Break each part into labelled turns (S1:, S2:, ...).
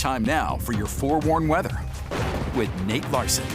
S1: Time now for your forewarned weather with Nate Larson.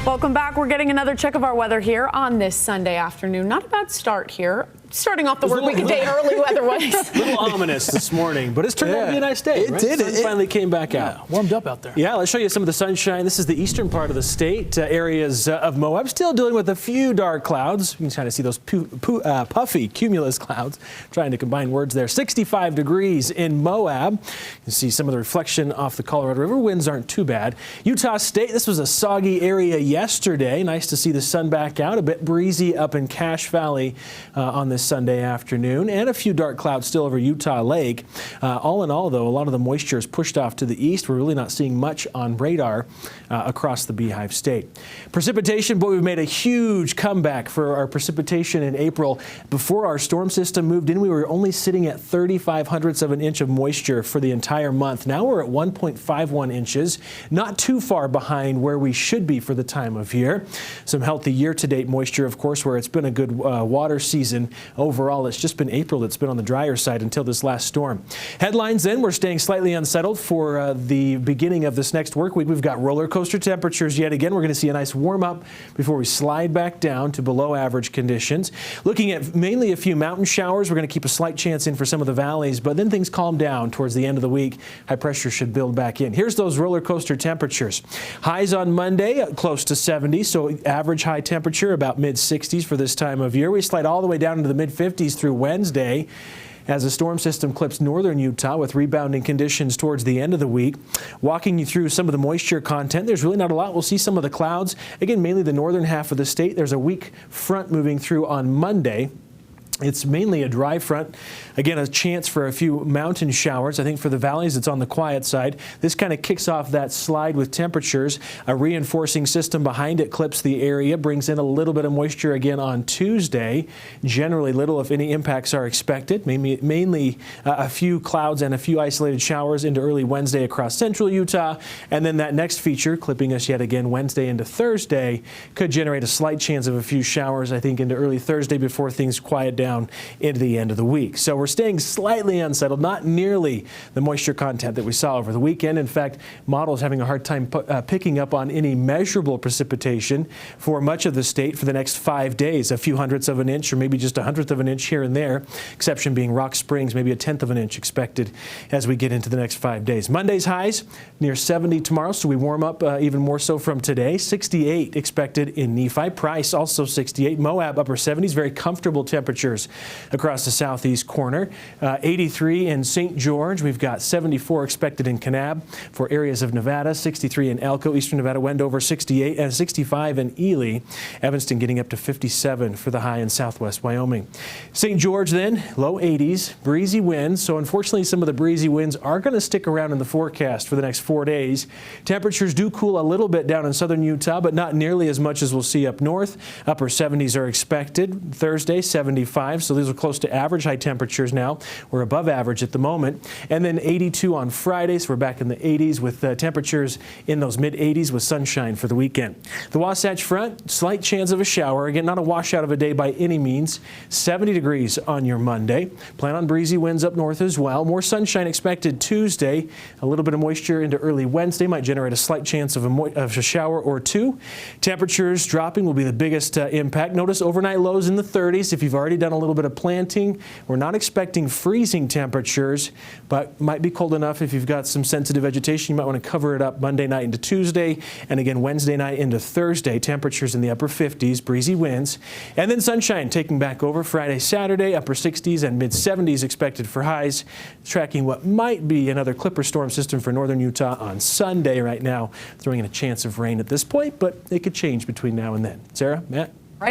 S2: Welcome back. We're getting another check of our weather here on this Sunday afternoon. Not a bad start here. Starting off the work week a day early weather-wise.
S3: A little ominous this morning, but it's turned out to be a nice day.
S4: It did.
S3: The sun finally came back out.
S4: Warmed up out there.
S3: Yeah, let's show you some of the sunshine. This is the eastern part of the state. Areas of Moab still dealing with a few dark clouds. You can kind of see those puffy cumulus clouds. Trying to combine words there. 65 degrees in Moab. You can see some of the reflection off the Colorado River. Winds aren't too bad. Utah State, this was a soggy area yesterday. Nice to see the sun back out. A bit breezy up in Cache Valley on this Sunday afternoon, and a few dark clouds still over Utah Lake. All in all, though, a lot of the moisture is pushed off to the east. We're really not seeing much on radar across the Beehive State. Precipitation, boy, we've made a huge comeback for our precipitation in April. Before our storm system moved in, we were only sitting at 35/100ths of an inch of moisture for the entire month. Now we're at 1.51 inches, not too far behind where we should be for the time of year. Some healthy year-to-date moisture, of course, where it's been a good water season overall. It's just been April that's been on the drier side until this last storm. Headlines then, we're staying slightly unsettled for the beginning of this next work week. We've got roller coaster temperatures yet again. We're going to see a nice warm up before we slide back down to below average conditions. Looking at mainly a few mountain showers. We're going to keep a slight chance in for some of the valleys, but then things calm down towards the end of the week. High pressure should build back in. Here's those roller coaster temperatures. Highs on Monday, close to 70, so average high temperature about mid-60s for this time of year. We slide all the way down into the mid-50s through Wednesday as a storm system clips northern Utah with rebounding conditions towards the end of the week. Walking you through some of the moisture content, there's really not a lot. We'll see some of the clouds. Again, mainly the northern half of the state. There's a weak front moving through on Monday. It's mainly a dry front. Again, a chance for a few mountain showers. I think for the valleys, it's on the quiet side. This kind of kicks off that slide with temperatures. A reinforcing system behind it clips the area, brings in a little bit of moisture again on Tuesday. Generally, little if any impacts are expected. Mainly a few clouds and a few isolated showers into early Wednesday across central Utah. And then that next feature, clipping us yet again Wednesday into Thursday, could generate a slight chance of a few showers, I think, into early Thursday before things quiet down into the end of the week. So we're staying slightly unsettled, not nearly the moisture content that we saw over the weekend. In fact, models having a hard time picking up on any measurable precipitation for much of the state for the next 5 days, a few hundredths of an inch or maybe just a hundredth of an inch here and there, exception being Rock Springs, maybe a tenth of an inch expected as we get into the next 5 days. Monday's highs near 70 tomorrow, so we warm up even more so from today. 68 expected in Nephi. Price also 68. Moab upper 70s, very comfortable temperatures across the southeast corner. 83 in St. George. We've got 74 expected in Kanab for areas of Nevada, 63 in Elko, eastern Nevada, Wendover, 68, and 65 in Ely. Evanston getting up to 57 for the high in southwest Wyoming. St. George then, low 80s, breezy winds. So unfortunately, some of the breezy winds are going to stick around in the forecast for the next 4 days. Temperatures do cool a little bit down in southern Utah, but not nearly as much as we'll see up north. Upper 70s are expected. Thursday, 75. So these are close to average high temperatures now. We're above average at the moment. And then 82 on Friday, so we're back in the 80s with temperatures in those mid-80s with sunshine for the weekend. The Wasatch Front, slight chance of a shower. Again, not a washout of a day by any means. 70 degrees on your Monday. Plan on breezy winds up north as well. More sunshine expected Tuesday. A little bit of moisture into early Wednesday might generate a slight chance of a shower or two. Temperatures dropping will be the biggest impact. Notice overnight lows in the 30s. If you've already done a little bit of planting, we're not expecting freezing temperatures, but might be cold enough if you've got some sensitive vegetation. You might want to cover it up Monday night into Tuesday, and again Wednesday night into Thursday. Temperatures in the upper 50s, breezy winds, and then sunshine taking back over Friday, Saturday, upper 60s and mid 70s expected for highs. Tracking what might be another clipper storm system for northern Utah on Sunday right now, throwing in a chance of rain at this point, but it could change between now and then. Sarah, Matt?